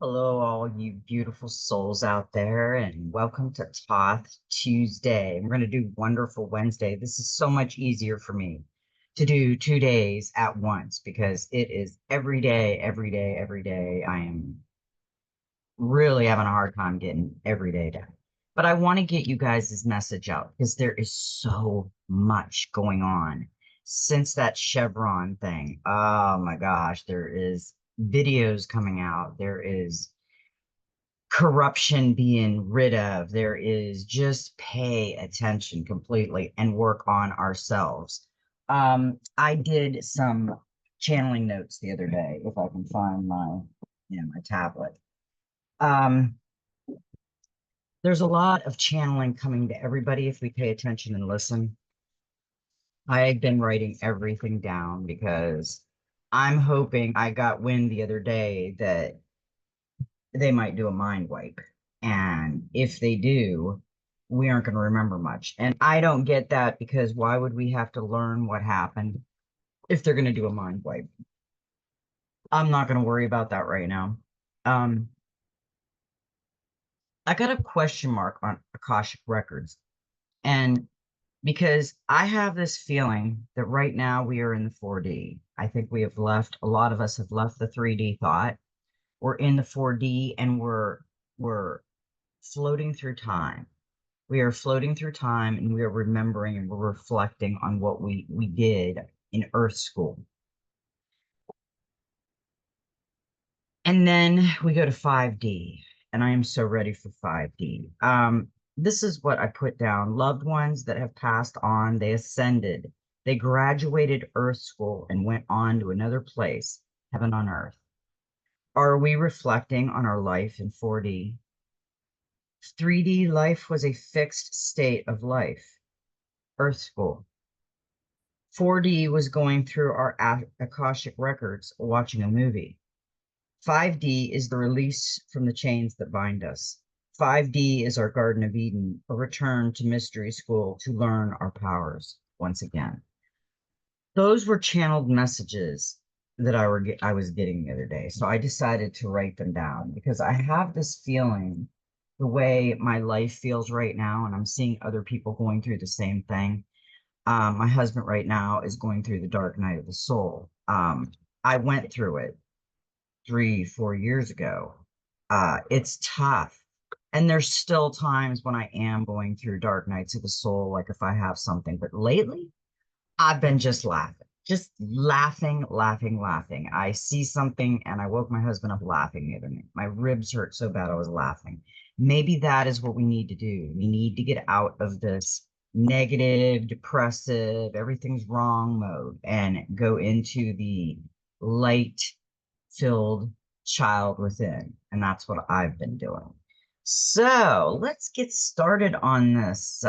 Hello, all you beautiful souls out there, and welcome to Thoth Tuesday. We're going to do Wonderful Wednesday. This is so much easier for me to do 2 days at once because it is every day, every day, every day. I am really having a hard time getting every day done. But I want to get you guys this message out because there is so much going on since that Chevron thing. Oh my gosh, there is videos coming out. There is corruption being rid of. There is just pay attention completely and work on ourselves. I did some channeling notes the other day, if I can find my tablet. Um, there's a lot of channeling coming to everybody if we pay attention and listen. I've been writing everything down because I'm hoping I got wind the other day that they might do a mind wipe. And if they do, we aren't going to remember much. And I don't get that because why would we have to learn what happened if they're going to do a mind wipe? I'm not going to worry about that right now. Um, I got a question mark on Akashic Records. And because I have this feeling that right now we are in the 4D. I think we have left, a lot of us have left the 3D thought. We're in the 4D and we're floating through time. We are floating through time and we are remembering and we're reflecting on what we did in Earth School. And then we go to 5D, and I am so ready for 5D. This is what I put down. Loved ones that have passed on, they ascended, they graduated Earth School and went on to another place, heaven on earth. Are we reflecting on our life in 4D? 3D life was a fixed state of life, Earth School. 4D was going through our Akashic records, watching a movie. 5D is the release from the chains that bind us. 5D is our Garden of Eden, a return to mystery school to learn our powers once again. Those were channeled messages that I was getting the other day. So I decided to write them down because I have this feeling the way my life feels right now, and I'm seeing other people going through the same thing. My husband right now is going through the dark night of the soul. I went through it 3, 4 years ago. It's tough. And there's still times when I am going through dark nights of the soul, like if I have something. But lately, I've been just laughing, laughing, laughing. I see something and I woke my husband up laughing the other night. My ribs hurt so bad I was laughing. Maybe that is what we need to do. We need to get out of this negative, depressive, everything's wrong mode and go into the light filled child within. And that's what I've been doing. So let's get started on this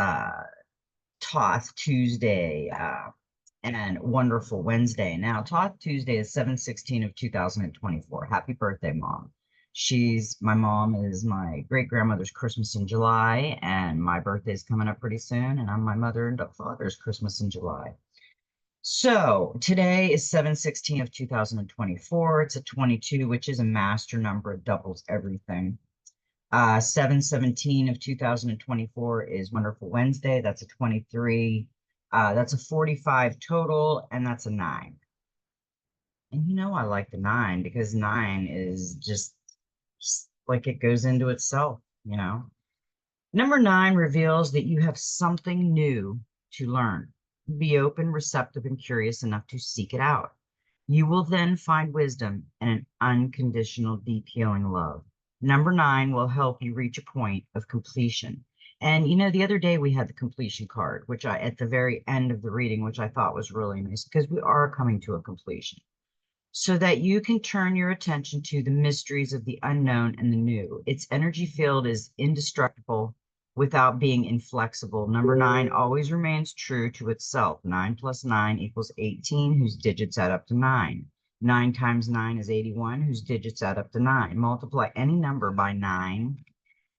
Thoth Tuesday and Wonderful Wednesday. Now, Thoth Tuesday is 7/16 of 2024. Happy birthday, Mom. My mom is my great grandmother's Christmas in July, and my birthday is coming up pretty soon, and I'm my mother and father's Christmas in July. So today is 7/16 of 2024. It's a 22, which is a master number. It doubles everything. 7/17 of 2024 is Wonderful Wednesday. That's a 23. That's a 45 total, and that's a 9. And I like the 9 because 9 is just like it goes into itself. Number 9 reveals that you have something new to learn. Be open, receptive, and curious enough to seek it out. You will then find wisdom and an unconditional, deep healing love. Number 9 will help you reach a point of completion. And the other day we had the completion card, which at the very end of the reading, which I thought was really nice because we are coming to a completion so that you can turn your attention to the mysteries of the unknown and the new. Its energy field is indestructible without being inflexible. Number 9 always remains true to itself. 9 plus 9 equals 18, whose digits add up to 9. 9 times 9 is 81, whose digits add up to 9. Multiply any number by 9,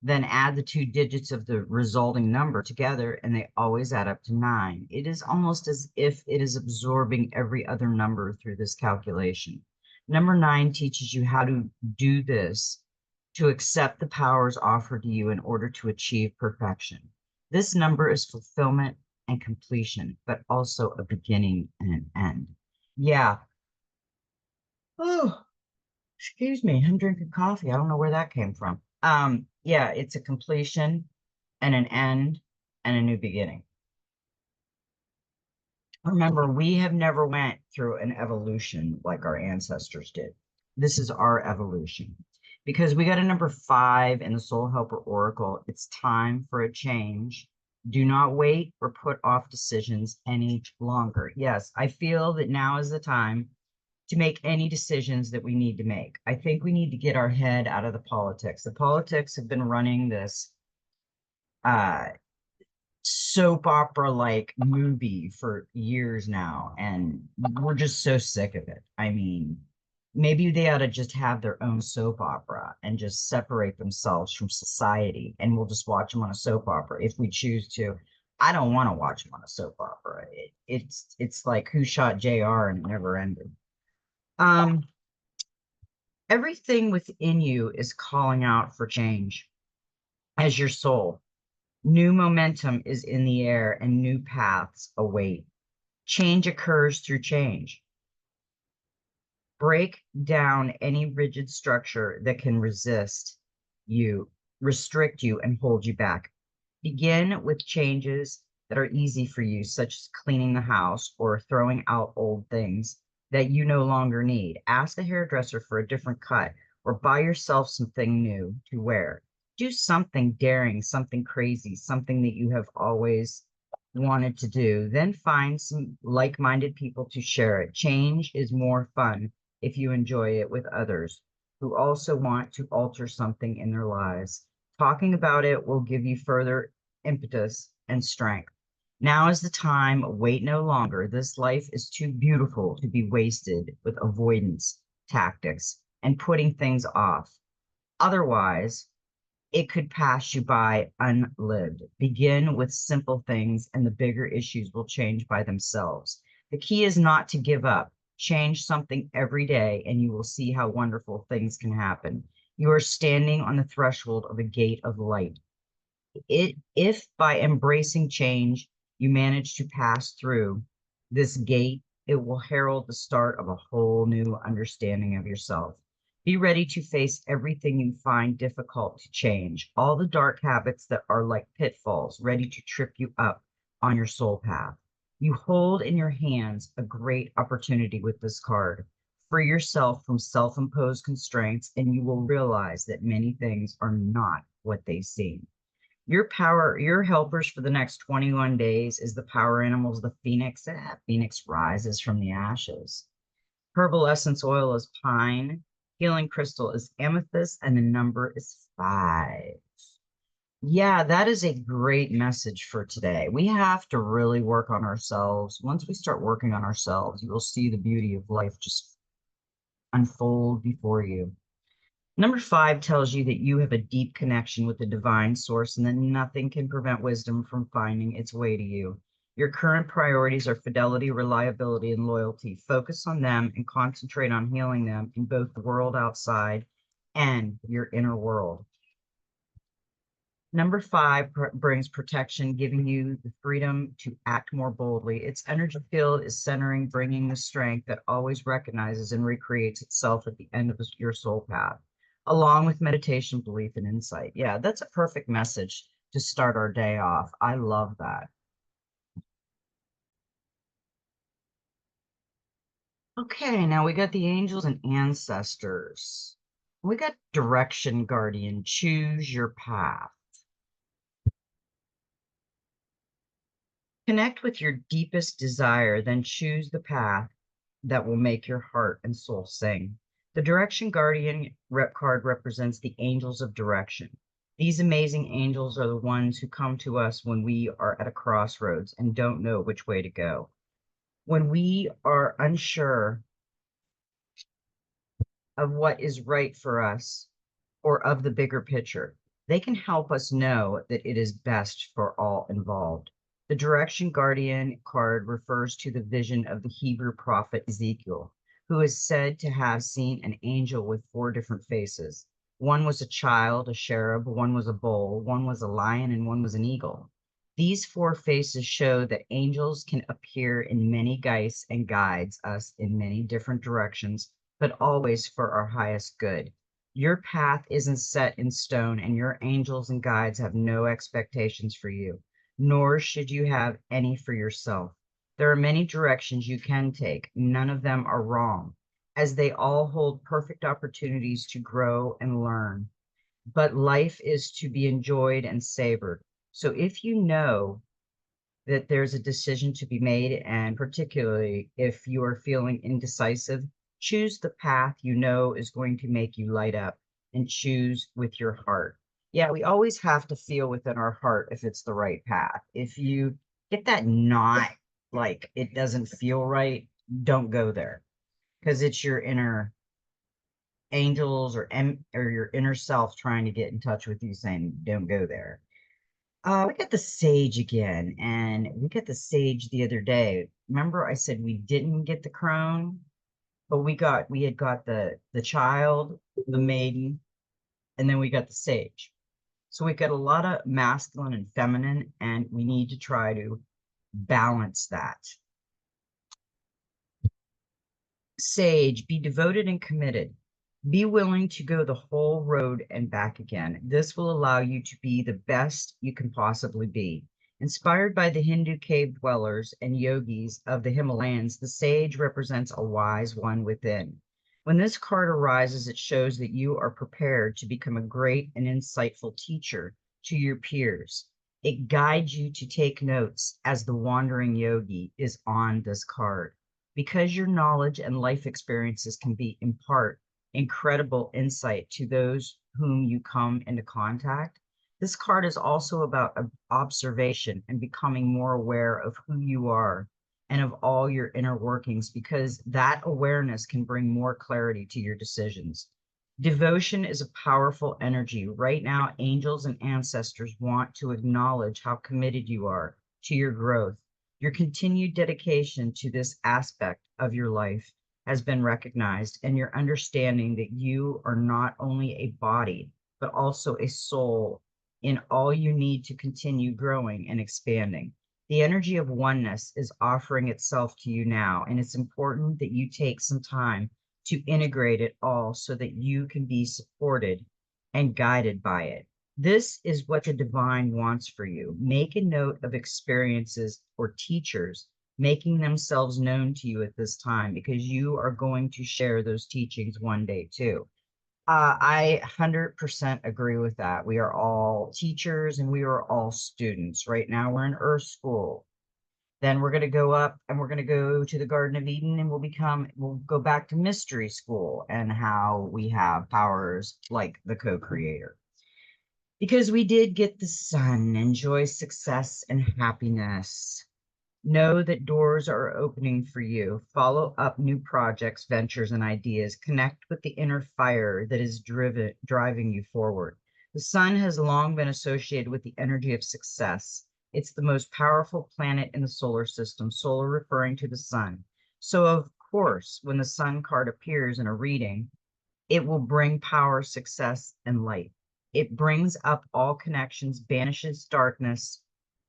then add the 2 digits of the resulting number together, and they always add up to 9. It is almost as if it is absorbing every other number through this calculation. Number 9 teaches you how to do this to accept the powers offered to you in order to achieve perfection. This number is fulfillment and completion, but also a beginning and an end. Yeah. Oh, excuse me. I'm drinking coffee. I don't know where that came from. Yeah, it's a completion and an end and a new beginning. Remember, we have never went through an evolution like our ancestors did. This is our evolution. Because we got a number 5 in the Soul Helper Oracle, it's time for a change. Do not wait or put off decisions any longer. Yes, I feel that now is the time to make any decisions that we need to make. I think we need to get our head out of the politics. The politics have been running this uh, soap opera like movie for years now, and we're just so sick of it. I mean, maybe they ought to just have their own soap opera and just separate themselves from society, and we'll just watch them on a soap opera if we choose to. I don't want to watch them on a soap opera. It's like Who Shot JR, and it never ended. um Everything within you is calling out for change as your soul. New momentum is in the air and new paths await. Change occurs through change. Break down any rigid structure that can you, restrict you, and hold you back. Begin with changes that are easy for you, such as cleaning the house or throwing out old things that you no longer need. Ask the hairdresser for a different cut or buy yourself something new to wear. Do something daring, something crazy, something that you have always wanted to do. Then find some like minded people to share it. Change is more fun if you enjoy it with others who also want to alter something in their lives. Talking about it will give you further impetus and strength. Now is the time. Wait no longer. This life is too beautiful to be wasted with avoidance tactics and putting things off. Otherwise, it could pass you by unlived. Begin with simple things, and the bigger issues will change by themselves. The key is not to give up. Change something every day, and you will see how wonderful things can happen. You are standing on the threshold of a gate of light. If by embracing change you manage to pass through this gate, it will herald the start of a whole new understanding of yourself. Be ready to face everything you find difficult to change, all the dark habits that are like pitfalls, ready to trip you up on your soul path. You hold in your hands a great opportunity with this card. Free yourself from self imposed constraints, and you will realize that many things are not what they seem. Your helpers for the next 21 days is the power animals, the phoenix. Phoenix rises from the ashes. Herbal essence oil is pine. Healing crystal is amethyst, and the number is 5. Yeah, that is a great message for today. We have to really work on ourselves. Once we start working on ourselves, you will see the beauty of life just unfold before you. Number 5 tells you that you have a deep connection with the divine source and that nothing can prevent wisdom from finding its way to you. Your current priorities are fidelity, reliability, and loyalty. Focus on them and concentrate on healing them in both the world outside and your inner world. Number 5 brings protection, giving you the freedom to act more boldly. Its energy field is centering, bringing the strength that always recognizes and recreates itself at the end of your soul path, along with meditation, belief, and insight. Yeah, that's a perfect message to start our day off. I love that. Okay, now we got the angels and ancestors. We got direction guardian, choose your path. Connect with your deepest desire, then choose the path that will make your heart and soul sing. The Direction Guardian card represents the angels of direction. These amazing angels are the ones who come to us when we are at a crossroads and don't know which way to go. When we are unsure of what is right for us or of the bigger picture, they can help us know that it is best for all involved. The Direction Guardian card refers to the vision of the Hebrew prophet Ezekiel, who is said to have seen an angel with 4 different faces. One was a child, a cherub, one was a bull, one was a lion, and one was an eagle. These four faces show that angels can appear in many guises and guides us in many different directions, but always for our highest good. Your path isn't set in stone, and your angels and guides have no expectations for you, nor should you have any for yourself. There are many directions you can take. None of them are wrong, as they all hold perfect opportunities to grow and learn. But life is to be enjoyed and savored. So if you know that there's a decision to be made, and particularly if you are feeling indecisive, choose the path you know is going to make you light up, and choose with your heart. Yeah, we always have to feel within our heart if it's the right path. If you get that knot, like it doesn't feel right, don't go there, because it's your inner angels or your inner self trying to get in touch with you saying, don't go there. We got the sage again, and we got the sage the other day. Remember, I said we didn't get the crone, but we had got the child, the maiden, and then we got the sage. So we got a lot of masculine and feminine, and we need to try to balance that. Sage, be devoted and committed. Be willing to go the whole road and back again. This will allow you to be the best you can possibly be. Inspired by the Hindu cave dwellers and yogis of the Himalayas, the sage represents a wise one within. When this card arises, it shows that you are prepared to become a great and insightful teacher to your peers. It guides you to take notes as the wandering yogi is on this card. Because your knowledge and life experiences can be impart incredible insight to those whom you come into contact. This card is also about observation and becoming more aware of who you are and of all your inner workings, because that awareness can bring more clarity to your decisions. Devotion is a powerful energy. Right now, angels and ancestors want to acknowledge how committed you are to your growth. Your continued dedication to this aspect of your life has been recognized, and your understanding that you are not only a body, but also a soul in all you need to continue growing and expanding. The energy of oneness is offering itself to you now, and it's important that you take some time to integrate it all so that you can be supported and guided by it. This is what the divine wants for you. Make a note of experiences or teachers making themselves known to you at this time, because you are going to share those teachings one day too. I 100% agree with that. We are all teachers and we are all students. Right now, we're in Earth School. Then we're going to go up and we're going to go to the Garden of Eden, and we'll go back to Mystery School and how we have powers like the co-creator. Because we did get the sun, enjoy success and happiness. Know that doors are opening for you. Follow up new projects, ventures, and ideas. Connect with the inner fire that is driving you forward. The sun has long been associated with the energy of success. It's the most powerful planet in the solar system, solar referring to the sun. So, of course, when the sun card appears in a reading, it will bring power, success, and light. It brings up all connections, banishes darkness,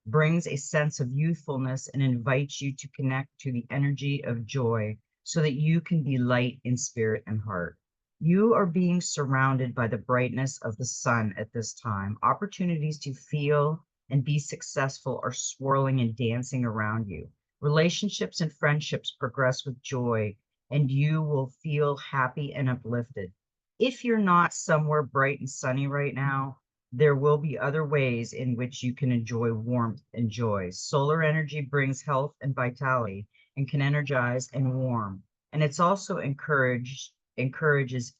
brings a sense of youthfulness, and invites you to connect to the energy of joy so that you can be light in spirit and heart. You are being surrounded by the brightness of the sun at this time. Opportunities to feel and be successful are swirling and dancing around you. Relationships and friendships progress with joy, and you will feel happy and uplifted. If you're not somewhere bright and sunny right now, there will be other ways in which you can enjoy warmth and joy. Solar energy brings health and vitality and can energize and warm. And it's also encourages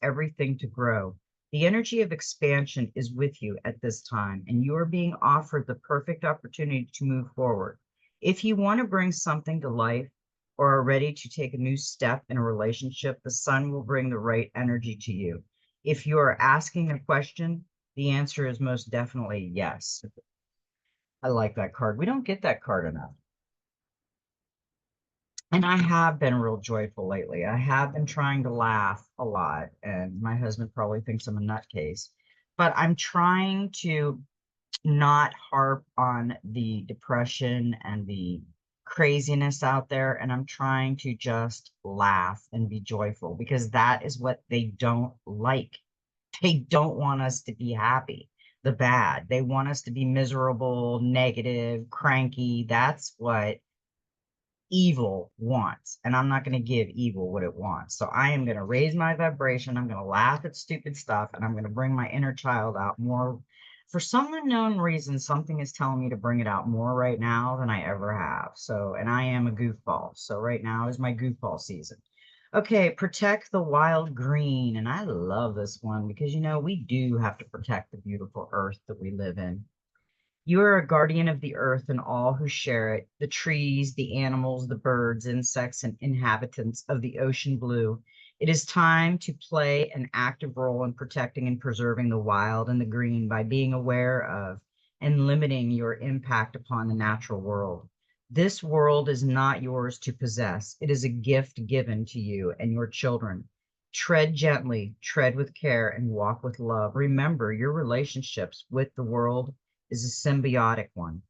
everything to grow. The energy of expansion is with you at this time, and you are being offered the perfect opportunity to move forward. If you want to bring something to life or are ready to take a new step in a relationship, the sun will bring the right energy to you. If you are asking a question, the answer is most definitely yes. I like that card. We don't get that card enough. And I have been real joyful lately. I have been trying to laugh a lot, and my husband probably thinks I'm a nutcase, but I'm trying to not harp on the depression and the craziness out there. And I'm trying to just laugh and be joyful because that is what they don't like. They don't want us to be happy, the bad. They want us to be miserable, negative, cranky. That's what evil wants. And I'm not going to give evil what it wants. So I am going to raise my vibration. I'm going to laugh at stupid stuff and I'm going to bring my inner child out more. For some unknown reason, something is telling me to bring it out more right now than I ever have. So, and I am a goofball. So right now is my goofball season. Okay, protect the wild green. And I love this one because, we do have to protect the beautiful earth that we live in. You are a guardian of the earth and all who share it, the trees, the animals, the birds, insects, and inhabitants of the ocean blue. It is time to play an active role in protecting and preserving the wild and the green by being aware of and limiting your impact upon the natural world. This world is not yours to possess. It is a gift given to you and your children. Tread gently, tread with care, and walk with love. Remember, your relationships with the world is a symbiotic one.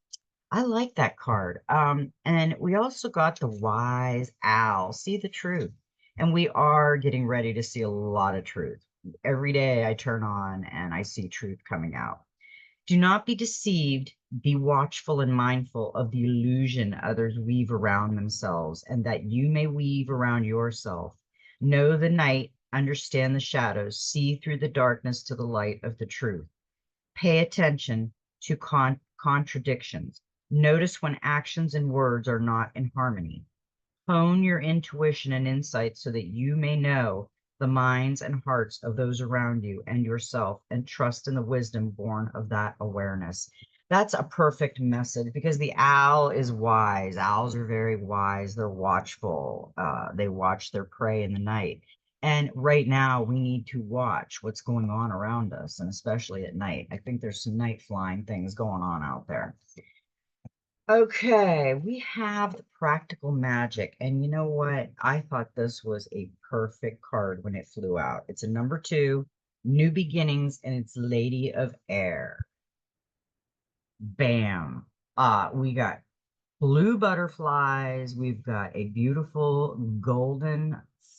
I like that card. And we also got the wise owl, see the truth. And we are getting ready to see a lot of truth. Every day I turn on and I see truth coming out. Do not be deceived. Be watchful and mindful of the illusion others weave around themselves and that you may weave around yourself. Know the night, understand the shadows, see through the darkness to the light of the truth. Pay attention to contradictions. Notice when actions and words are not in harmony. Hone your intuition and insight so that you may know the minds and hearts of those around you and yourself, and trust in the wisdom born of that awareness. That's a perfect message because the owl is wise. Owls are very wise. They're watchful. They watch their prey in the night. And right now, we need to watch what's going on around us, and especially at night. I think there's some night flying things going on out there. Okay, we have the practical magic. And you know what? I thought this was a perfect card when it flew out. It's a number 2, New Beginnings, and it's Lady of Air. Bam. We got blue butterflies. We've got a beautiful golden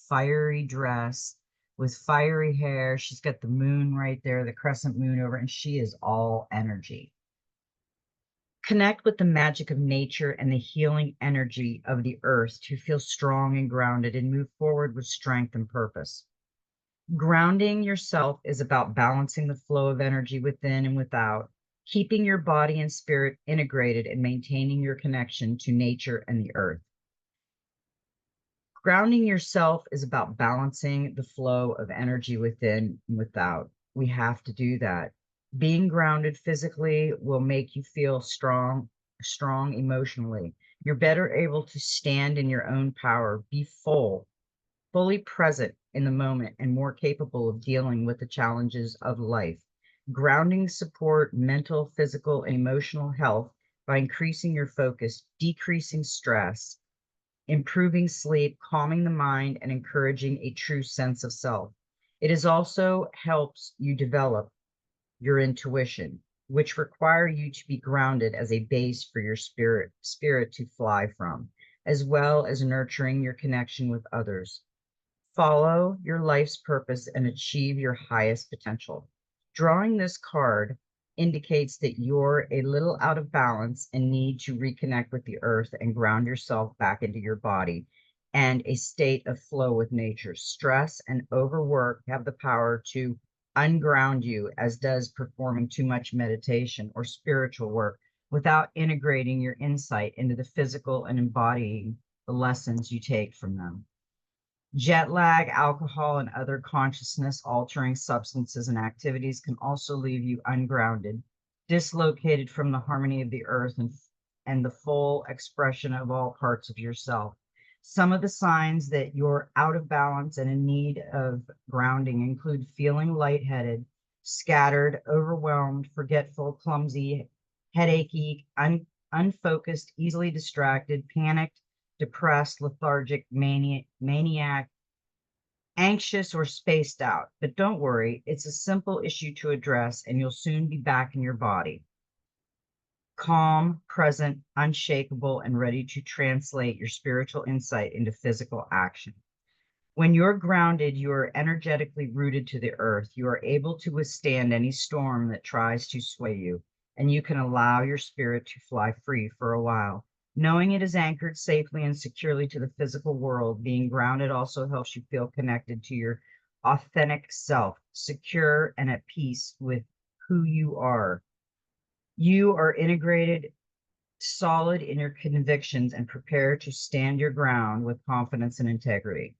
fiery dress with fiery hair. She's got the moon right there, the crescent moon over, and she is all energy. Connect with the magic of nature and the healing energy of the earth to feel strong and grounded and move forward with strength and purpose. Grounding yourself is about balancing the flow of energy within and without, keeping your body and spirit integrated and maintaining your connection to nature and the earth. Grounding yourself is about balancing the flow of energy within and without. We have to do that. Being grounded physically will make you feel strong emotionally. You're better able to stand in your own power, be fully present in the moment, and more capable of dealing with the challenges of life. Grounding support mental, physical, and emotional health by increasing your focus, decreasing stress, improving sleep, calming the mind, and encouraging a true sense of self. It is also helps you develop your intuition, which require you to be grounded as a base for your spirit to fly from, as well as nurturing your connection with others. Follow your life's purpose and achieve your highest potential. Drawing this card indicates that you're a little out of balance and need to reconnect with the earth and ground yourself back into your body and a state of flow with nature. Stress and overwork have the power to unground you, as does performing too much meditation or spiritual work without integrating your insight into the physical and embodying the lessons you take from them. Jet lag, alcohol, and other consciousness altering substances and activities can also leave you ungrounded, dislocated from the harmony of the earth and the full expression of all parts of yourself. Some of the signs that you're out of balance and in need of grounding include feeling lightheaded, scattered, overwhelmed, forgetful, clumsy, headachy, unfocused, easily distracted, panicked, depressed, lethargic, maniac, anxious, or spaced out. But don't worry, it's a simple issue to address, and you'll soon be back in your body, calm, present, unshakable, and ready to translate your spiritual insight into physical action. When you're grounded, you are energetically rooted to the earth. You are able to withstand any storm that tries to sway you, and you can allow your spirit to fly free for a while. Knowing it is anchored safely and securely to the physical world, being grounded also helps you feel connected to your authentic self, secure and at peace with who you are. You are integrated, solid in your convictions, and prepared to stand your ground with confidence and integrity.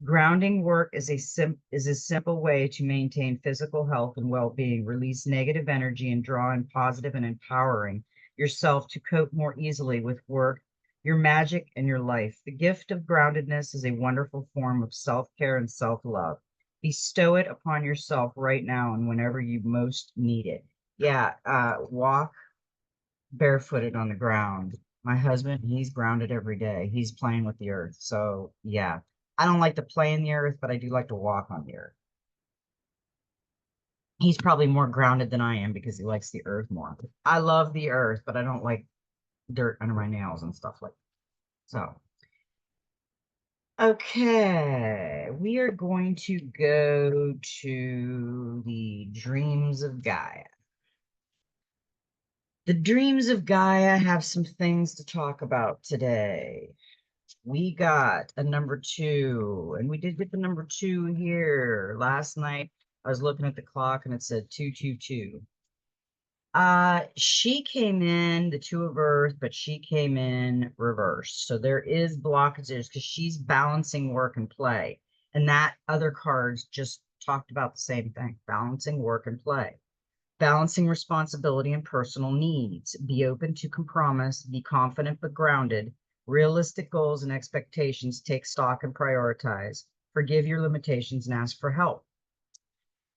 Grounding work is a simple way to maintain physical health and well-being, release negative energy, and draw in positive and empowering yourself to cope more easily with work, your magic, and your life. The gift of groundedness is a wonderful form of self-care and self-love. Bestow it upon yourself right now and whenever you most need it. Yeah, walk barefooted on the ground. My husband, he's grounded every day. He's playing with the earth. So, yeah, I don't like to play in the earth, but I do like to walk on the earth. He's probably more grounded than I am because he likes the earth more. I love the earth, but I don't like dirt under my nails and stuff like that. So, okay, we are going to go to the dreams of Gaia. The dreams of Gaia have some things to talk about today. We got a number 2, and we did get the number 2 here. Last night, I was looking at the clock and it said 222. She came in the 2 of Earth, but she came in reversed. So there is blockages because she's balancing work and play. And that other cards just talked about the same thing, balancing work and play. Balancing responsibility and personal needs. Be open to compromise. Be confident but grounded. Realistic goals and expectations. Take stock and prioritize. Forgive your limitations and ask for help.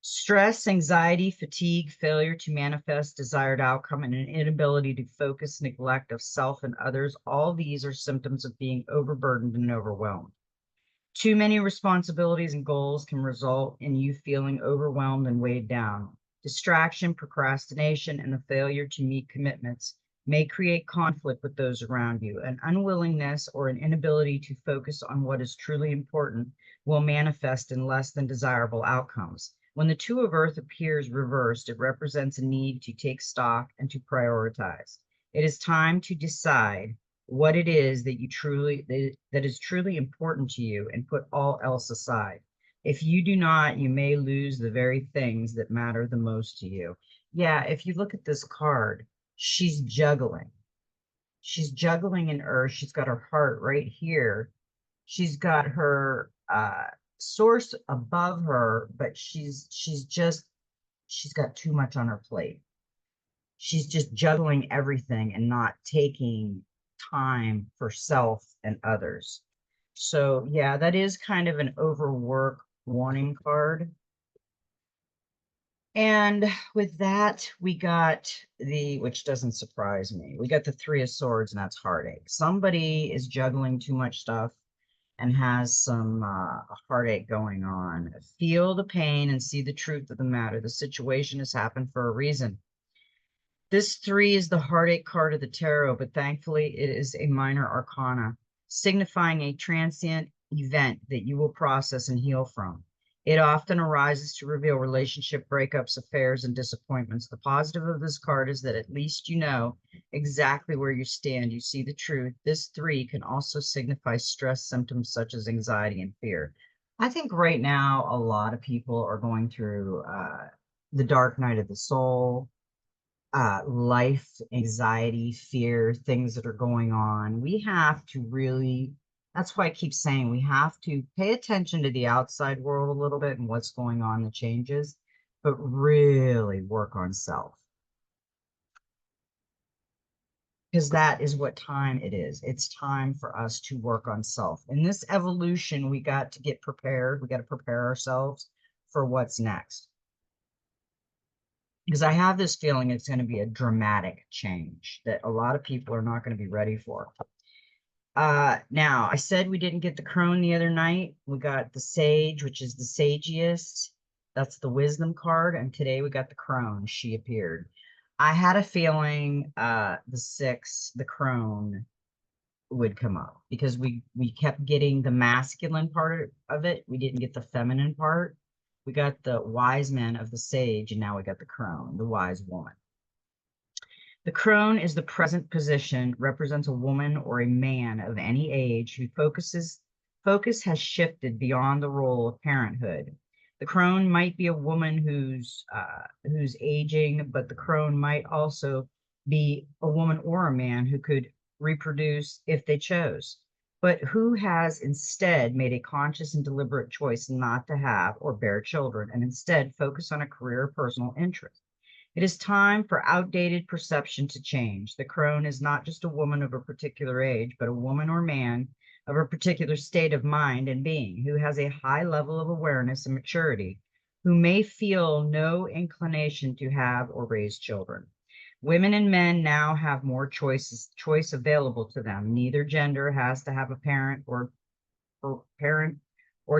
Stress, anxiety, fatigue, failure to manifest desired outcome, and an inability to focus, neglect of self and others. All these are symptoms of being overburdened and overwhelmed. Too many responsibilities and goals can result in you feeling overwhelmed and weighed down. Distraction, procrastination, and the failure to meet commitments may create conflict with those around you. An unwillingness or an inability to focus on what is truly important will manifest in less than desirable outcomes. When the 2 of Earth appears reversed, it represents a need to take stock and to prioritize. It is time to decide what it is that that is truly important to you and put all else aside. If you do not, you may lose the very things that matter the most to you. Yeah, if you look at this card, she's juggling. She's juggling in Earth. She's got her heart right here. She's got her source above her, but she's got too much on her plate. She's just juggling everything and not taking time for self and others. So yeah, that is kind of an overwork warning card. And with that, we got which doesn't surprise me, we got the 3 of Swords, and that's heartache. Somebody is juggling too much stuff and has some heartache going on. Feel the pain and see the truth of the matter. The situation has happened for a reason. This 3 is the heartache card of the tarot, but thankfully it is a minor arcana, signifying a transient event that you will process and heal from. It often arises to reveal relationship breakups, affairs, and disappointments. The positive of this card is that at least you know exactly where you stand. You see the truth. This 3 can also signify stress symptoms such as anxiety and fear. I think right now a lot of people are going through the dark night of the soul, life, anxiety, fear, things that are going on. We have to really, that's why I keep saying we have to pay attention to the outside world a little bit and what's going on, the changes, but really work on self. Because that is what time it is. It's time for us to work on self. In this evolution, we got to get prepared. We got to prepare ourselves for what's next. Because I have this feeling it's going to be a dramatic change that a lot of people are not going to be ready for. Now I said we didn't get the crone the other night. We got the sage, which is the sagiest. That's the wisdom card. And today we got the crone. She appeared. I had a feeling the six, the crone, would come up because we kept getting the masculine part of it. We didn't get the feminine part. We got the wise man of the sage, and now we got the crone, the wise woman. The crone is the present position, represents a woman or a man of any age who focus has shifted beyond the role of parenthood. The crone might be a woman who's aging, but the crone might also be a woman or a man who could reproduce if they chose, but who has instead made a conscious and deliberate choice not to have or bear children and instead focus on a career or personal interest. It is time for outdated perception to change. The crone is not just a woman of a particular age, but a woman or man of a particular state of mind and being who has a high level of awareness and maturity, who may feel no inclination to have or raise children. Women and men now have more choice available to them. Neither gender has to have a parent or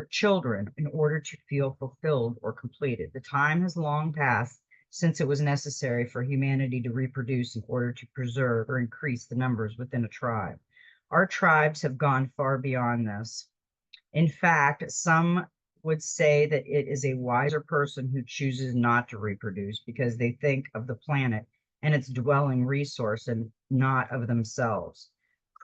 children in order to feel fulfilled or completed. The time has long passed since it was necessary for humanity to reproduce in order to preserve or increase the numbers within a tribe. Our tribes have gone far beyond this. In fact, some would say that it is a wiser person who chooses not to reproduce because they think of the planet and its dwelling resource and not of themselves.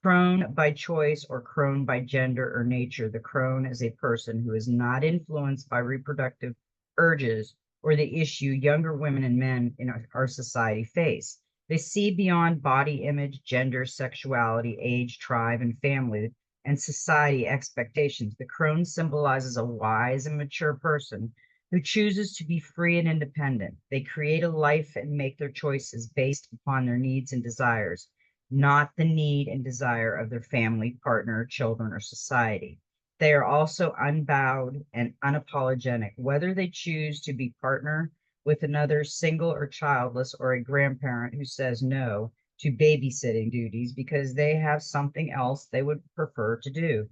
Crone by choice or crone by gender or nature, the crone is a person who is not influenced by reproductive urges or the issue younger women and men in our society face. They see beyond body image, gender, sexuality, age, tribe, and family and society expectations. The crone symbolizes a wise and mature person who chooses to be free and independent. They create a life and make their choices based upon their needs and desires, not the need and desire of their family, partner, children, or society. They are also unbowed and unapologetic, whether they choose to be partner with another single or childless or a grandparent who says no to babysitting duties because they have something else they would prefer to do.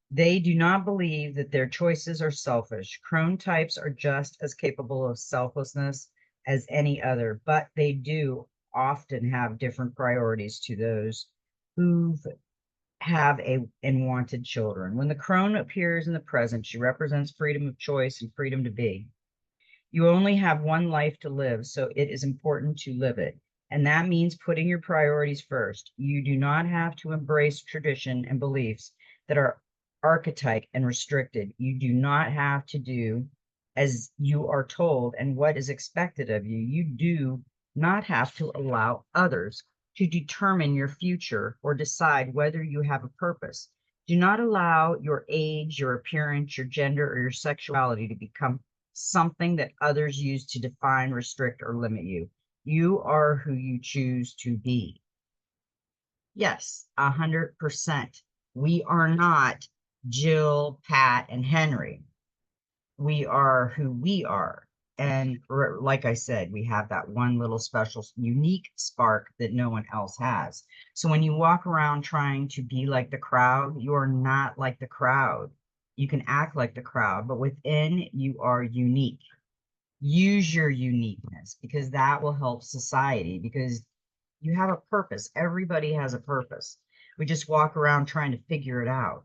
They do not believe that their choices are selfish. Crone types are just as capable of selflessness as any other, but they do often have different priorities to those who have and wanted children. When the crone appears in the present, she represents freedom of choice and freedom to be. You only have one life to live, so it is important to live it. And that means putting your priorities first. You do not have to embrace tradition and beliefs that are archetype and restricted. You do not have to do as you are told and what is expected of you. You do not have to allow others to determine your future or decide whether you have a purpose. Do not allow your age, your appearance, your gender, or your sexuality to become something that others use to define, restrict, or limit you. You are who you choose to be. Yes, 100%. We are not Jill, Pat, and Henry. We are who we are. And like I said, we have that one little special, unique spark that no one else has. So when you walk around trying to be like the crowd, you're not like the crowd. You can act like the crowd, but within you are unique. Use your uniqueness because that will help society because you have a purpose. Everybody has a purpose. We just walk around trying to figure it out.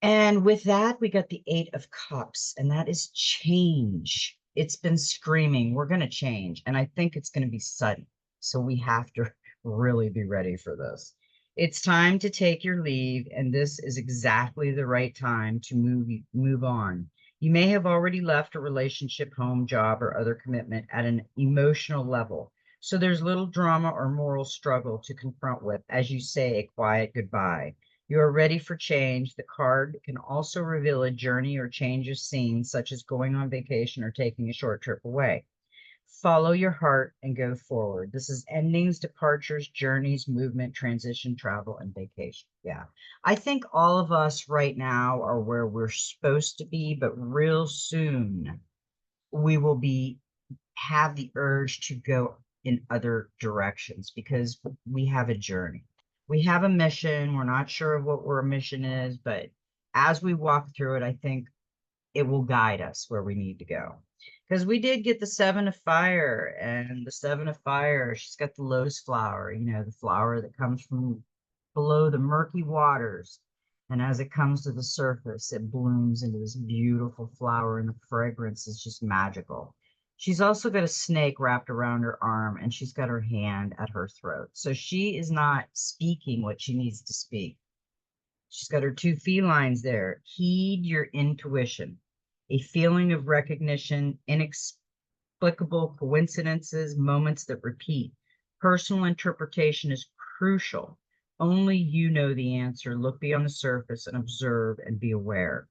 And with that, we got the Eight of Cups, and that is change. It's been screaming, we're going to change. And I think it's going to be sudden. So we have to really be ready for this. It's time to take your leave, and this is exactly the right time to move on. You may have already left a relationship, home, job, or other commitment at an emotional level. So there's little drama or moral struggle to confront with as you say a quiet goodbye. You are ready for change. The card can also reveal a journey or change of scene, such as going on vacation or taking a short trip away. Follow your heart and go forward. This is endings, departures, journeys, movement, transition, travel, and vacation. Yeah. I think all of us right now are where we're supposed to be, but real soon we will have the urge to go in other directions because we have a journey. We have a mission. We're not sure of what our mission is, but as we walk through it, I think it will guide us where we need to go. Because we did get the Seven of Fire, and the Seven of Fire, she's got the lotus flower, the flower that comes from below the murky waters. And as it comes to the surface, it blooms into this beautiful flower, and the fragrance is just magical. She's also got a snake wrapped around her arm, and she's got her hand at her throat. So she is not speaking what she needs to speak. She's got her two felines there. Heed your intuition, a feeling of recognition, inexplicable coincidences, moments that repeat. Personal interpretation is crucial. Only you know the answer. Look beyond the surface and observe and be aware.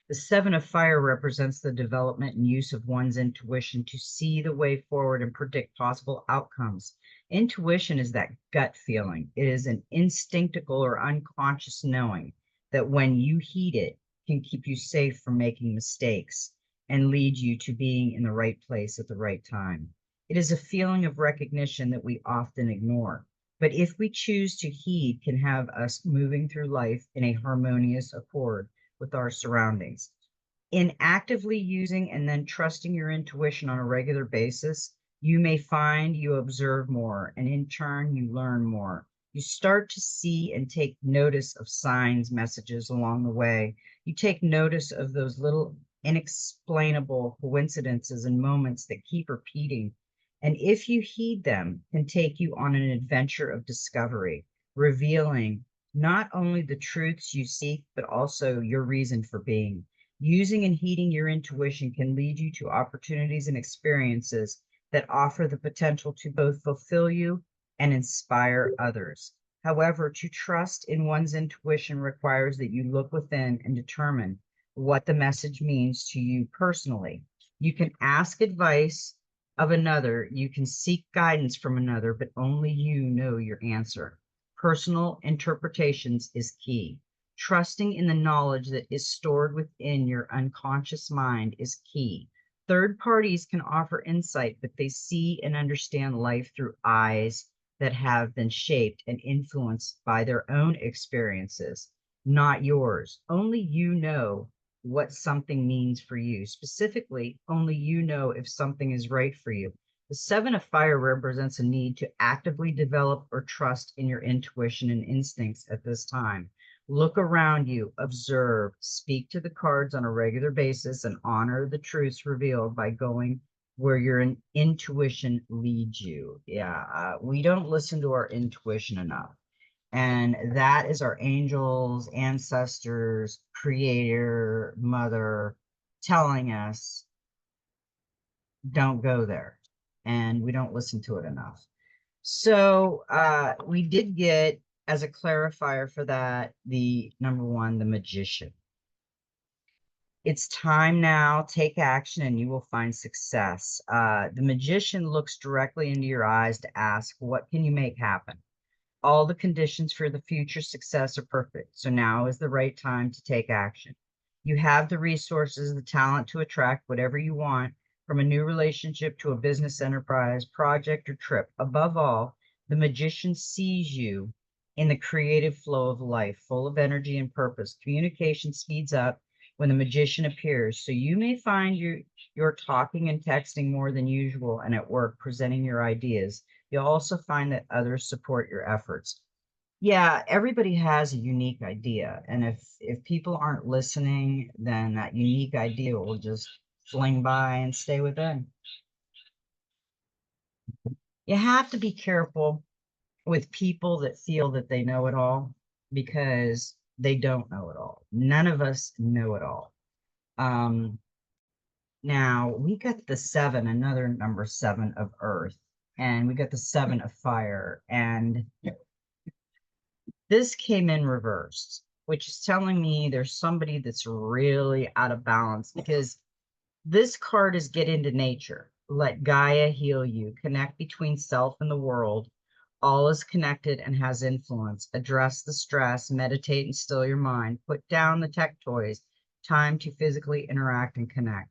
The Seven of Fire represents the development and use of one's intuition to see the way forward and predict possible outcomes. Intuition is that gut feeling. It is an instinctical or unconscious knowing that when you heed it, can keep you safe from making mistakes and lead you to being in the right place at the right time. It is a feeling of recognition that we often ignore, but if we choose to heed, can have us moving through life in a harmonious accord with our surroundings. In actively using and then trusting your intuition on a regular basis, you may find you observe more, and in turn, you learn more. You start to see and take notice of signs, messages along the way. You take notice of those little inexplainable coincidences and moments that keep repeating. And if you heed them, can take you on an adventure of discovery, revealing not only the truths you seek, but also your reason for being. Using and heeding your intuition can lead you to opportunities and experiences that offer the potential to both fulfill you and inspire others. However, to trust in one's intuition requires that you look within and determine what the message means to you personally. You can ask advice of another, you can seek guidance from another, but only you know your answer. Personal interpretations is key. Trusting in the knowledge that is stored within your unconscious mind is key. Third parties can offer insight, but they see and understand life through eyes that have been shaped and influenced by their own experiences, not yours. Only you know what something means for you. Specifically, only you know if something is right for you. The Seven of Fire represents a need to actively develop or trust in your intuition and instincts at this time. Look around you, observe, speak to the cards on a regular basis, and honor the truths revealed by going where your intuition leads you. Yeah, we don't listen to our intuition enough. And that is our angels, ancestors, creator, mother telling us, don't go there. And we don't listen to it enough. So we did get, as a clarifier for that, the number one, the magician. It's time now, take action and you will find success. The magician looks directly into your eyes to ask, what can you make happen? All the conditions for the future success are perfect. So now is the right time to take action. You have the resources, the talent to attract whatever you want, from a new relationship to a business enterprise, project, or trip. Above all, the magician sees you in the creative flow of life, full of energy and purpose. Communication speeds up when the magician appears. So you may find you're talking and texting more than usual, and at work presenting your ideas. You'll also find that others support your efforts. Yeah, everybody has a unique idea, and if people aren't listening, then that unique idea will just fling by and stay within. You have to be careful with people that feel that they know it all, because they don't know it all. None of us know it all. Um, Now we got the seven, another number seven of earth, and we got the seven of fire, and this came in reversed, which is telling me there's somebody that's really out of balance, because this card is get into nature. Let Gaia heal you. Connect between self and the world. All is connected and has influence. Address the stress. Meditate and still your mind. Put down the tech toys. Time to physically interact and connect.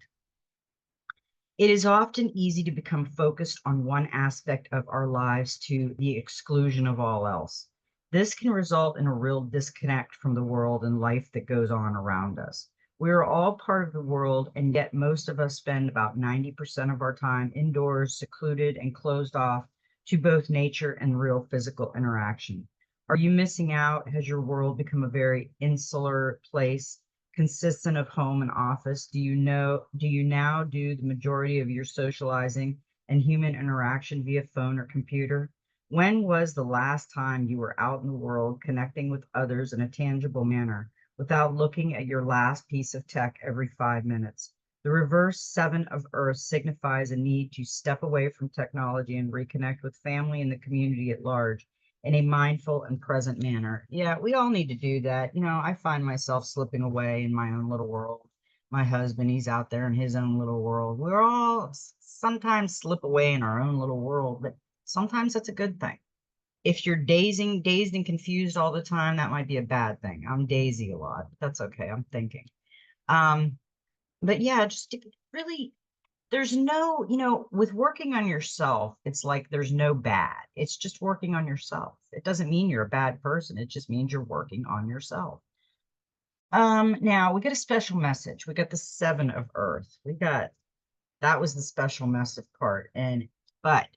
It is often easy to become focused on one aspect of our lives to the exclusion of all else. This can result in a real disconnect from the world and life that goes on around us. We are all part of the world, and yet most of us spend about 90% of our time indoors, secluded and closed off to both nature and real physical interaction. Are you missing out? Has your world become a very insular place, consistent of home and office? Do you now do the majority of your socializing and human interaction via phone or computer? When was the last time you were out in the world connecting with others in a tangible manner without looking at your last piece of tech every 5 minutes? The reverse seven of Earth signifies a need to step away from technology and reconnect with family and the community at large in a mindful and present manner. Yeah, we all need to do that. I find myself slipping away in my own little world. My husband, he's out there in his own little world. We're all sometimes slip away in our own little world, but sometimes that's a good thing. If you're dazed and confused all the time, that might be a bad thing. I'm daisy a lot, but that's okay. I'm thinking. Um, but yeah, just really, there's no, with working on yourself, it's like there's no bad. It's just working on yourself. It doesn't mean you're a bad person. It just means you're working on yourself. Now we get a special message. We got the seven of Earth. That was the special message part. But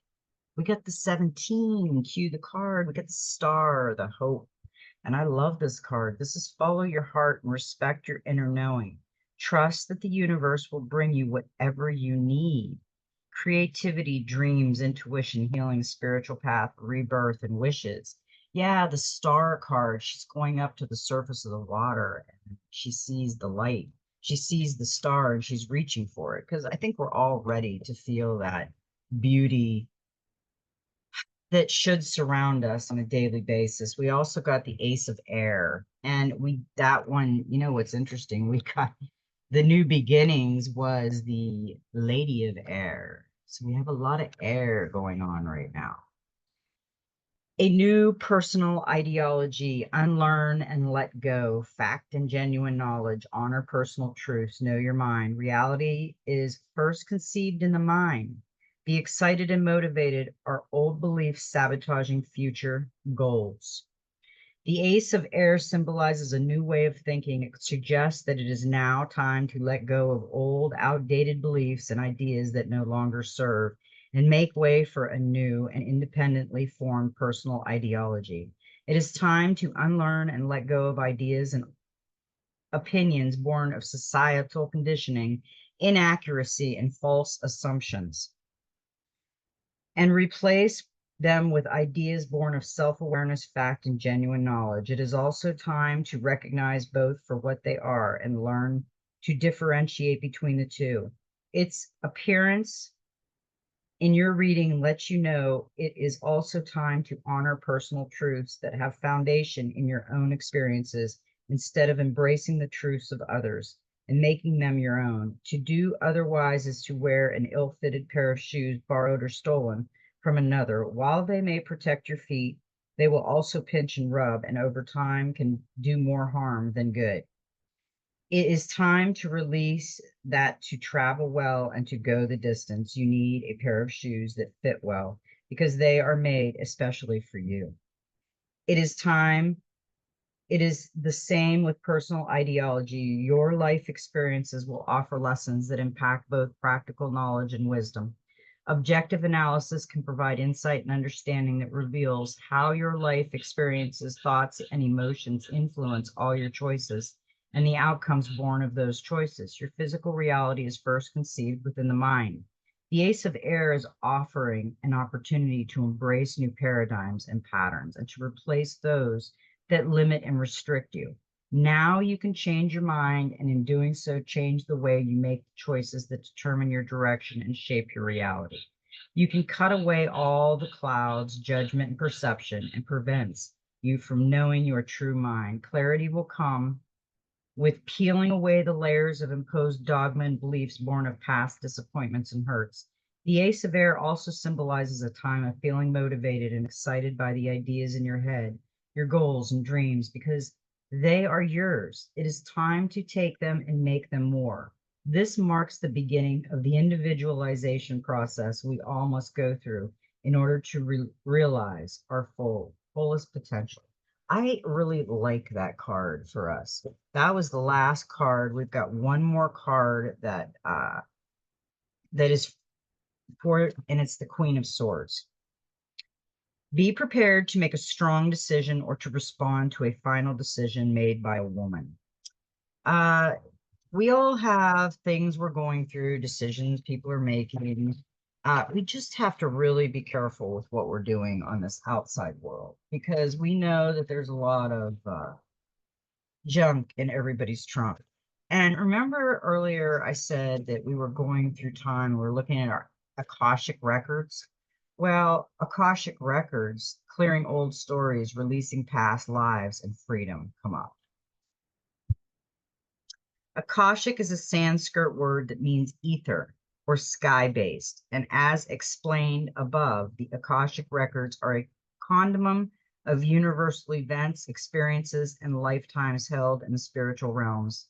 we got the 17, cue the card. We got the star, the hope. And I love this card. This is follow your heart and respect your inner knowing. Trust that the universe will bring you whatever you need. Creativity, dreams, intuition, healing, spiritual path, rebirth, and wishes. Yeah, the star card. She's going up to the surface of the water and she sees the light. She sees the star and she's reaching for it because I think we're all ready to feel that beauty that should surround us on a daily basis. We also got the Ace of Air, and that one, what's interesting, we got the new beginnings was the Lady of Air. So we have a lot of air going on right now. A new personal ideology, unlearn and let go, fact and genuine knowledge, honor personal truths, know your mind. Reality is first conceived in the mind. Be excited and motivated, are old beliefs sabotaging future goals. The Ace of Air symbolizes a new way of thinking. It suggests that it is now time to let go of old, outdated beliefs and ideas that no longer serve and make way for a new and independently formed personal ideology. It is time to unlearn and let go of ideas and opinions born of societal conditioning, inaccuracy, and false assumptions, and replace them with ideas born of self awareness, fact, and genuine knowledge. It is also time to recognize both for what they are and learn to differentiate between the two. Its appearance in your reading lets you know it is also time to honor personal truths that have foundation in your own experiences instead of embracing the truths of others and making them your own. To do otherwise is to wear an ill-fitted pair of shoes borrowed or stolen from another. While they may protect your feet, they will also pinch and rub, and over time can do more harm than good. It is time to release that to travel well and to go the distance. You need a pair of shoes that fit well because they are made especially for you. It is time. It is the same with personal ideology. Your life experiences will offer lessons that impact both practical knowledge and wisdom. Objective analysis can provide insight and understanding that reveals how your life experiences, thoughts, and emotions influence all your choices and the outcomes born of those choices. Your physical reality is first conceived within the mind. The Ace of Air is offering an opportunity to embrace new paradigms and patterns and to replace those that limit and restrict you. Now you can change your mind, and in doing so, change the way you make choices that determine your direction and shape your reality. You can cut away all the clouds, judgment, and perception, and prevents you from knowing your true mind. Clarity will come with peeling away the layers of imposed dogma and beliefs born of past disappointments and hurts. The Ace of Air also symbolizes a time of feeling motivated and excited by the ideas in your head, your goals and dreams, because they are yours. It is time to take them and make them more. This marks the beginning of the individualization process we all must go through in order to realize our fullest potential. I really like that card for us. That was the last card. We've got one more card that is for, and it's the Queen of Swords. Be prepared to make a strong decision or to respond to a final decision made by a woman. Uh, we all have things we're going through, decisions people are making. We just have to really be careful with what we're doing on this outside world because we know that there's a lot of junk in everybody's trunk. And remember earlier I said that we were going through time, we we're looking at our Akashic records. Well, Akashic records, clearing old stories, releasing past lives, and freedom come up. Akashic is a Sanskrit word that means ether or sky-based. And as explained above, the Akashic records are a condom of universal events, experiences, and lifetimes held in the spiritual realms.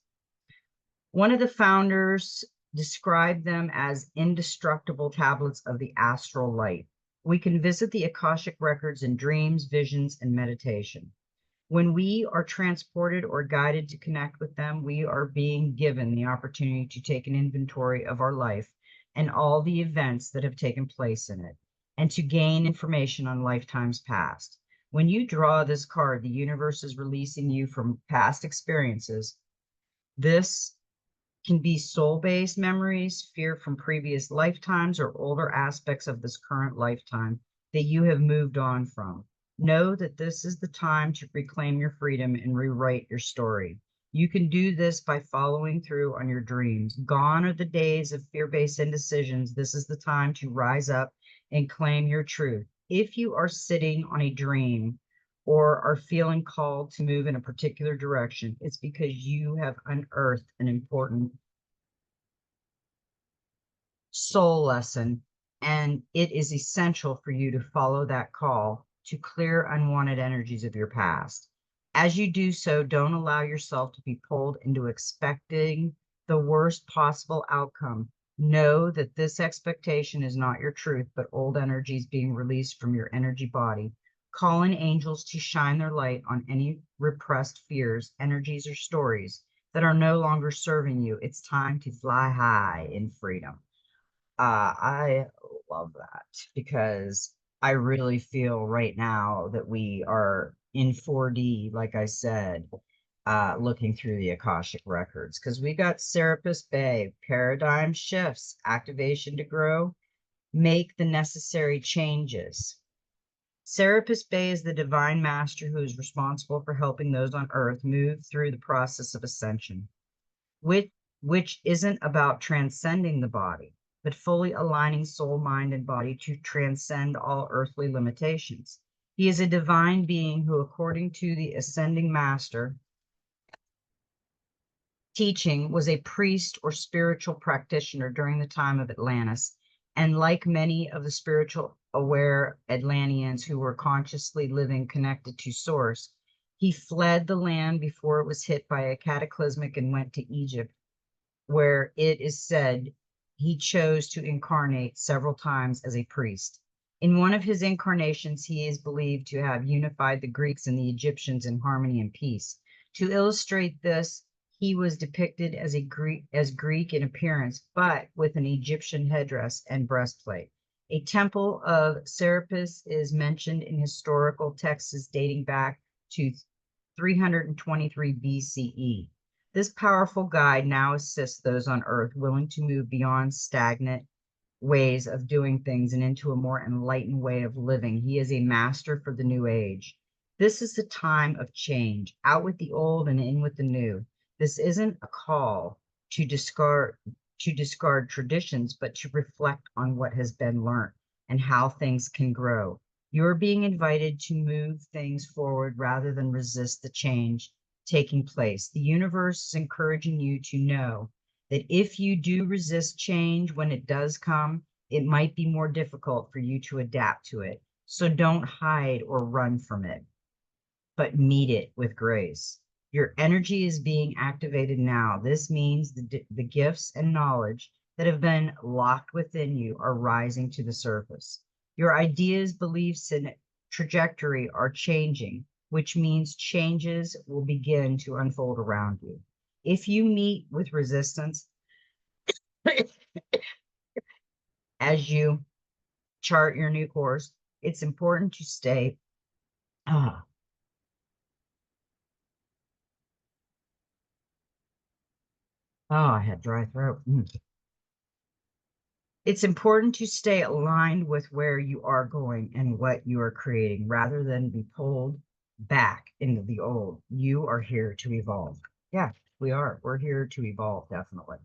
One of the founders described them as indestructible tablets of the astral light. We can visit the Akashic records in dreams, visions, and meditation. When we are transported or guided to connect with them, we are being given the opportunity to take an inventory of our life and all the events that have taken place in it, and to gain information on lifetimes past. When you draw this card, the universe is releasing you from past experiences. This can be soul-based memories, fear from previous lifetimes, or older aspects of this current lifetime that you have moved on from. Know that this is the time to reclaim your freedom and rewrite your story. You can do this by following through on your dreams. Gone are the days of fear-based indecisions. This is the time to rise up and claim your truth. If you are sitting on a dream or are feeling called to move in a particular direction, it's because you have unearthed an important soul lesson, and it is essential for you to follow that call to clear unwanted energies of your past. As you do so, don't allow yourself to be pulled into expecting the worst possible outcome. Know that this expectation is not your truth, but old energies being released from your energy body. Call in angels to shine their light on any repressed fears, energies, or stories that are no longer serving you. It's time to fly high in freedom. I love that because I really feel right now that we are in 4D, like I said, looking through the Akashic records, because we got Serapis Bay, paradigm shifts, activation to grow, make the necessary changes. Serapis Bay is the divine master who is responsible for helping those on earth move through the process of ascension, which, which isn't about transcending the body, but fully aligning soul, mind, and body to transcend all earthly limitations. He is a divine being who, according to the ascending master teaching, was a priest or spiritual practitioner during the time of Atlantis. And like many of the spiritual aware Atlanteans who were consciously living connected to Source, he fled the land before it was hit by a cataclysmic and went to Egypt, where it is said he chose to incarnate several times as a priest. In one of his incarnations, he is believed to have unified the Greeks and the Egyptians in harmony and peace. To illustrate this, he was depicted as Greek in appearance, but with an Egyptian headdress and breastplate. A temple of Serapis is mentioned in historical texts dating back to 323 BCE. This powerful guide now assists those on Earth willing to move beyond stagnant ways of doing things and into a more enlightened way of living. He is a master for the new age. This is the time of change, out with the old and in with the new. This isn't a call to discard traditions, but to reflect on what has been learned and how things can grow. You're being invited to move things forward rather than resist the change taking place. The universe is encouraging you to know that if you do resist change when it does come, it might be more difficult for you to adapt to it. So don't hide or run from it, but meet it with grace. Your energy is being activated now. This means the gifts and knowledge that have been locked within you are rising to the surface. Your ideas, beliefs, and trajectory are changing. which means changes will begin to unfold around you. If you meet with resistance as you chart your new course, it's important to stay. Ah, I had dry throat. It's important to stay aligned with where you are going and what you are creating rather than be pulled back into the old. You are here to evolve. Yeah, we are. We're here to evolve, definitely.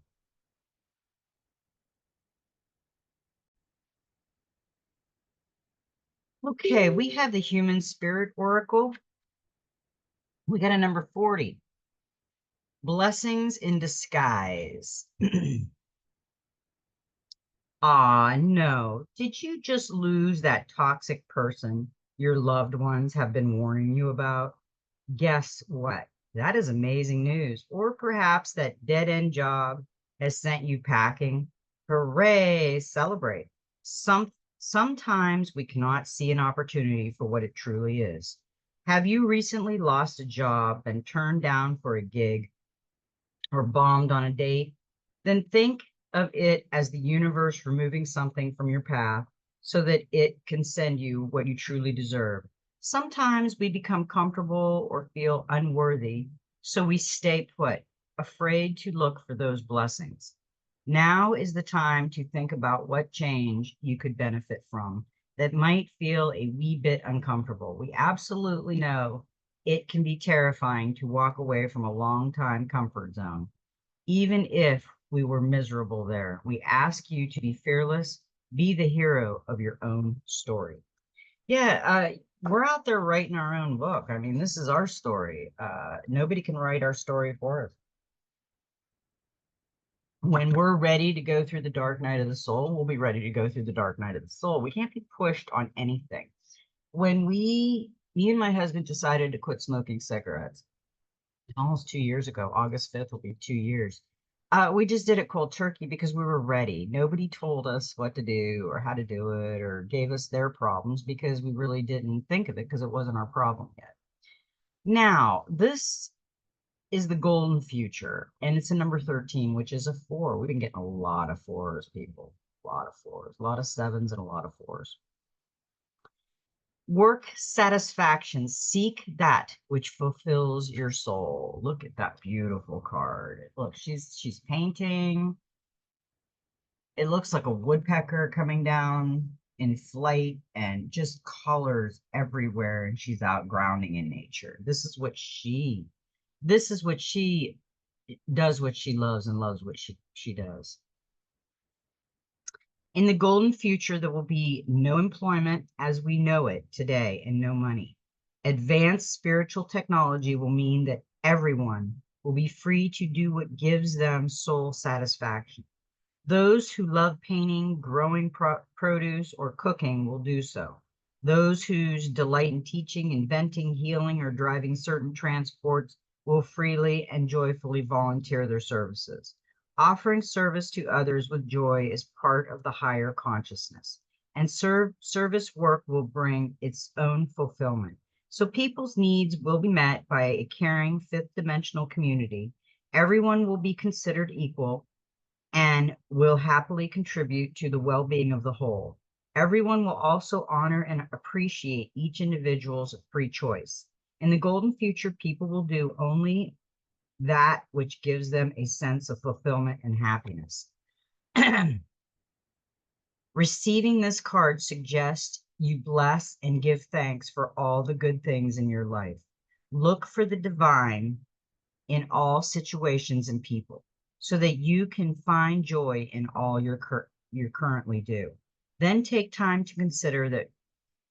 Okay, we have the Human Spirit Oracle. We got a number 40. Blessings in disguise. Ah, no. Did you just lose that toxic person your loved ones have been warning you about? Guess what? That is amazing news. Or perhaps that dead end job has sent you packing. Hooray, celebrate. Sometimes we cannot see an opportunity for what it truly is. Have you recently lost a job and turned down for a gig or bombed on a date? Then think of it as the universe removing something from your path so that it can send you what you truly deserve. Sometimes we become comfortable or feel unworthy, so we stay put, afraid to look for those blessings. Now is the time to think about what change you could benefit from that might feel a wee bit uncomfortable. We absolutely know it can be terrifying to walk away from a long time comfort zone even if we were miserable there. We ask you to be fearless, be the hero of your own story. Yeah, we're out there writing our own book. I mean, this is our story. Nobody can write our story for us. When we're ready to go through the dark night of the soul, we'll be ready to go through the dark night of the soul. We can't be pushed on anything. When me and my husband decided to quit smoking cigarettes, almost 2 years ago. August 5th will be 2 years. We just did it cold turkey because we were ready. Nobody told us what to do or how to do it or gave us their problems because we really didn't think of it because it wasn't our problem yet. Now, this is the golden future, and it's a number 13, which is a four. We've been getting a lot of fours, people. A lot of fours, a lot of sevens, and a lot of fours. Work satisfaction. Seek that which fulfills your soul. Look at that beautiful card. Look, she's painting. It looks like a woodpecker coming down in flight and just colors everywhere. And she's out grounding in nature. This is what she does, what she loves, and loves what she does. In the golden future, there will be no employment as we know it today and no money. Advanced spiritual technology will mean that everyone will be free to do what gives them soul satisfaction. Those who love painting, growing produce, or cooking will do so. Those whose delight in teaching, inventing, healing, or driving certain transports will freely and joyfully volunteer their services. Offering service to others with joy is part of the higher consciousness, and service work will bring its own fulfillment. So people's needs will be met by a caring fifth dimensional community. Everyone will be considered equal and will happily contribute to the well-being of the whole. Everyone will also honor and appreciate each individual's free choice. In the golden future, people will do only that which gives them a sense of fulfillment and happiness. Receiving this card suggests you bless and give thanks for all the good things in your life. Look for the divine in all situations and people so that you can find joy in all you currently do. Then take time to consider that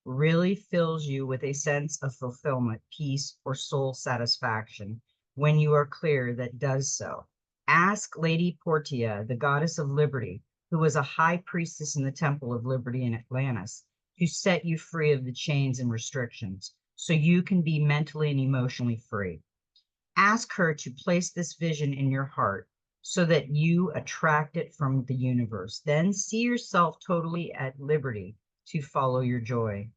really fills you with a sense of fulfillment, peace, or soul satisfaction when you are clear that does so. Ask Lady Portia, the goddess of liberty, who was a high priestess in the Temple of Liberty in Atlantis, to set you free of the chains and restrictions so you can be mentally and emotionally free. Ask her to place this vision in your heart so that you attract it from the universe. Then see yourself totally at liberty to follow your joy.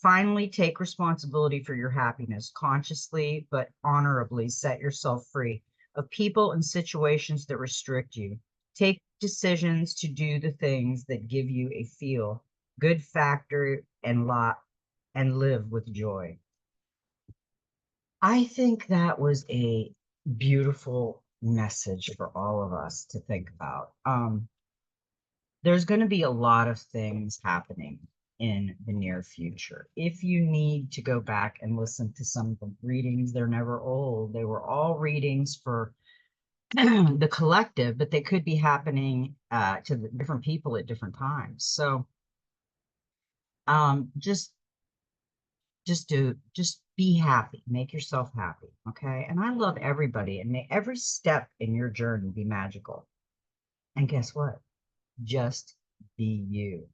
Finally, take responsibility for your happiness. Consciously but honorably set yourself free of people and situations that restrict you. Take decisions to do the things that give you a feel good factor and lot and live with joy. I think that was a beautiful message for all of us to think about. There's going to be a lot of things happening in the near future. If you need to go back and listen to some of the readings, they're never old. They were all readings for the collective, but they could be happening to the different people at different times. So um, just just be happy, make yourself happy, okay? And I love everybody, and may every step in your journey be magical. And guess what? Just be you.